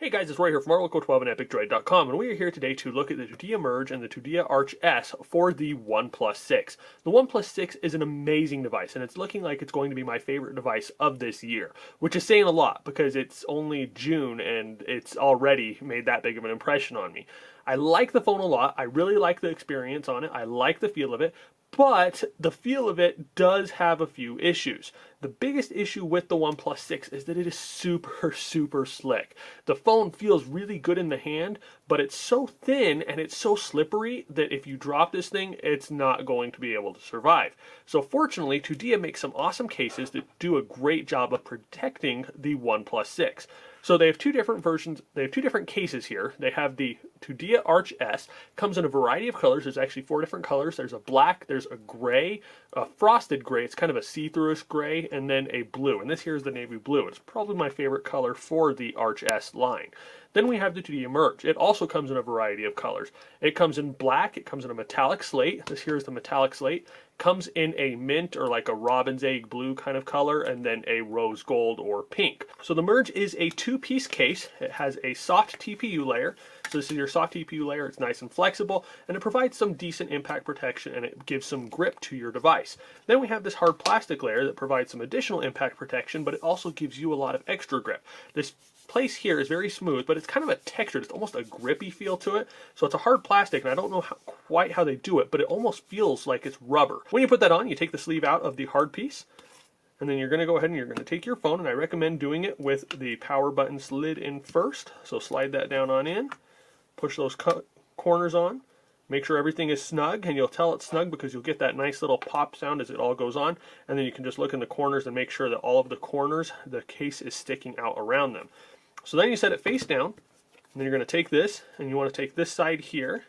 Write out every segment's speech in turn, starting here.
Hey guys, it's Roy here from Arloco12 and EpicDroid.com, and we are here today to look at the Tudia Merge and the Tudia Arch S for the OnePlus 6. The OnePlus 6 is an amazing device, and it's looking like it's going to be my favorite device of this year, which is saying a lot because it's only June and it's already made that big of an impression on me. I like the phone a lot. I really like the experience on it. I like the feel of it. But the feel of it does have a few issues. The biggest issue with the OnePlus 6 is that it is super slick. The phone feels really good in the hand, but it's so thin and it's so slippery that if you drop this thing, it's not going to be able to survive. So fortunately, Tudia makes some awesome cases that do a great job of protecting the OnePlus 6. So they have two different versions, they have two different cases here. They have the Tudia Arch S, comes in a variety of colors. There's actually 4 different colors. There's a black, there's a gray, a frosted gray, it's kind of a see-through-ish gray, and then a blue. And this here is the navy blue. It's probably my favorite color for the Arch S line. Then we have the Tudia Merge. It also comes in a variety of colors. It comes in black, it comes in a metallic slate. This here is the metallic slate. Comes in a mint or like a robin's egg blue kind of color, and then a rose gold or pink. So the Merge is a 2-piece case. It has a soft TPU layer. So this is your soft TPU layer. It's nice and flexible, and it provides some decent impact protection, and it gives some grip to your device. Then we have this hard plastic layer that provides some additional impact protection, but it also gives you a lot of extra grip. This place here is very smooth, but it's kind of a textured, it's almost a grippy feel to it. So it's a hard plastic, and I don't know quite how they do it, but it almost feels like it's rubber. When you put that on, you take the sleeve out of the hard piece, and then you're going to go ahead and you're going to take your phone, and I recommend doing it with the power button slid in first. So slide that down on in, push those corners on, make sure everything is snug, and you'll tell it's snug because you'll get that nice little pop sound as it all goes on. And then you can just look in the corners and make sure that all of the corners, the case is sticking out around them. So then you set it face down, and then you're going to take this, and you want to take this side here,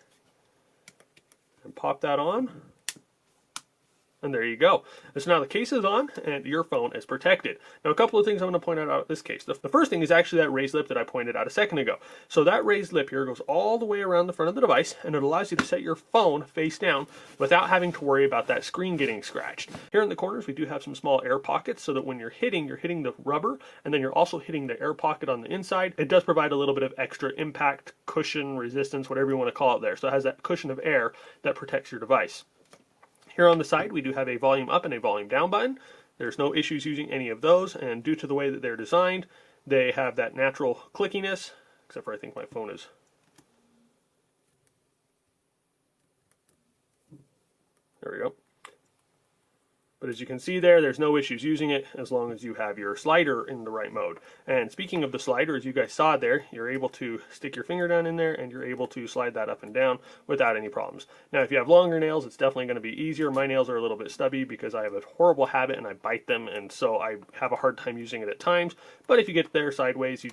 and pop that on, and there you go. So now the case is on, and your phone is protected. Now a couple of things I'm going to point out of this case. The first thing is actually that raised lip that I pointed out a second ago. So that raised lip here goes all the way around the front of the device, and it allows you to set your phone face down without having to worry about that screen getting scratched. Here in the corners we do have some small air pockets so that when you're hitting the rubber, and then you're also hitting the air pocket on the inside. It does provide a little bit of extra impact, cushion, resistance, whatever you want to call it there. So it has that cushion of air that protects your device. Here on the side, we do have a volume up and a volume down button. There's no issues using any of those, and due to the way that they're designed, they have that natural clickiness, except for I think my phone is... There we go. But as you can see there, there's no issues using it as long as you have your slider in the right mode. And speaking of the slider, as you guys saw there, you're able to stick your finger down in there and you're able to slide that up and down without any problems. Now, if you have longer nails, it's definitely going to be easier. My nails are a little bit stubby because I have a horrible habit and I bite them, and so I have a hard time using it at times. But if you get there sideways, you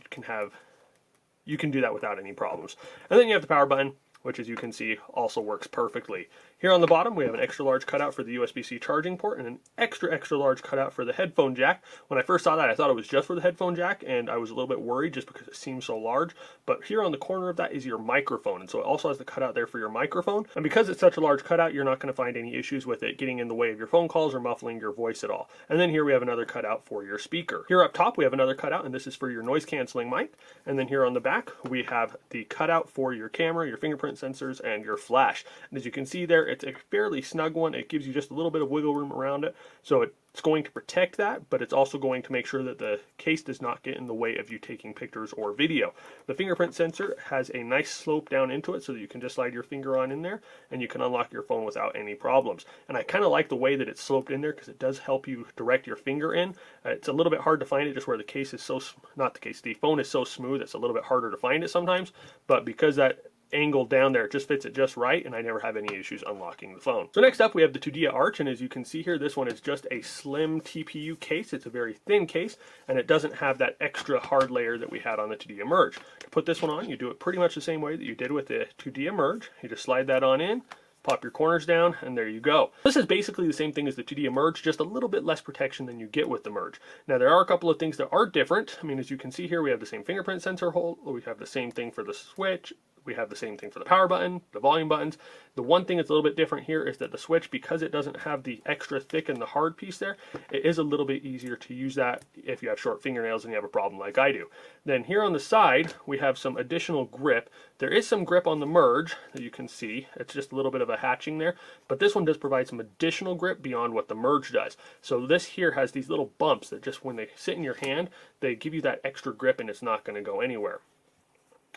can do that without any problems. And then you have the power button, which as you can see also works perfectly. Here on the bottom we have an extra large cutout for the USB-C charging port and an extra large cutout for the headphone jack. When I first saw that I thought it was just for the headphone jack, and I was a little bit worried just because it seems so large. But here on the corner of that is your microphone, and so it also has the cutout there for your microphone. And because it's such a large cutout, you're not going to find any issues with it getting in the way of your phone calls or muffling your voice at all. And then here we have another cutout for your speaker. Here up top we have another cutout, and this is for your noise canceling mic. And then here on the back we have the cutout for your camera, your fingerprint sensors, and your flash. And as you can see there, it's a fairly snug one. It gives you just a little bit of wiggle room around it, so it's going to protect that, but it's also going to make sure that the case does not get in the way of you taking pictures or video. The fingerprint sensor has a nice slope down into it so that you can just slide your finger on in there and you can unlock your phone without any problems. And I kind of like the way that it's sloped in there because it does help you direct your finger in. It's a little bit hard to find it just where the case is so, the phone is so smooth, it's a little bit harder to find it sometimes, but because that angle down there, it just fits it just right, and I never have any issues unlocking the phone. So next up we have the Tudia Arch, and as you can see here, this one is just a slim TPU case. It's a very thin case, and it doesn't have that extra hard layer that we had on the Tudia Merge. To put this one on, you do it pretty much the same way that you did with the Tudia Merge. You just slide that on in, pop your corners down, and there you go. This is basically the same thing as the Tudia Merge, just a little bit less protection than you get with the Merge. Now there are a couple of things that are different. I mean, as you can see here, we have the same fingerprint sensor hole, we have the same thing for the switch, We have the same thing for the power button, the volume buttons. The one thing that's a little bit different here is that the switch, because it doesn't have the extra thick and the hard piece there, it is a little bit easier to use that if you have short fingernails and you have a problem like I do. Then here on the side, we have some additional grip. There is some grip on the Merge that you can see. It's just a little bit of a hatching there, but this one does provide some additional grip beyond what the Merge does. So this here has these little bumps that just when they sit in your hand, they give you that extra grip and it's not going to go anywhere.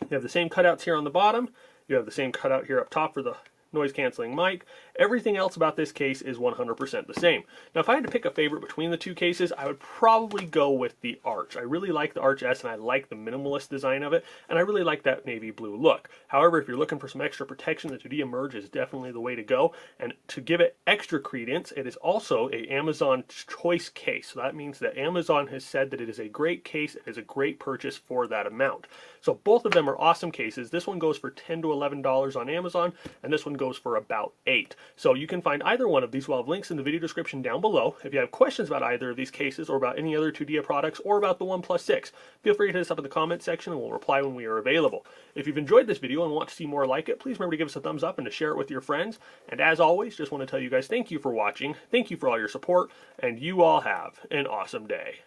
You have the same cutouts here on the bottom. You have the same cutout here up top for the noise canceling mic. Everything else about this case is 100% the same. Now, if I had to pick a favorite between the two cases, I would probably go with the Arch. I really like the Arch S and I like the minimalist design of it, and I really like that navy blue look. However, if you're looking for some extra protection, the Tudia Merge is definitely the way to go. And to give it extra credence, it is also an Amazon choice case. So that means that Amazon has said that it is a great case, it is a great purchase for that amount. So both of them are awesome cases. This one goes for $10 to $11 on Amazon, and this one goes for about $8. So you can find either one of these. We'll have links in the video description down below. If you have questions about either of these cases or about any other Tudia products or about the OnePlus 6, feel free to hit us up in the comments section and we'll reply when we are available. If you've enjoyed this video and want to see more like it, please remember to give us a thumbs up and to share it with your friends. And as always, just want to tell you guys thank you for watching, thank you for all your support, and you all have an awesome day.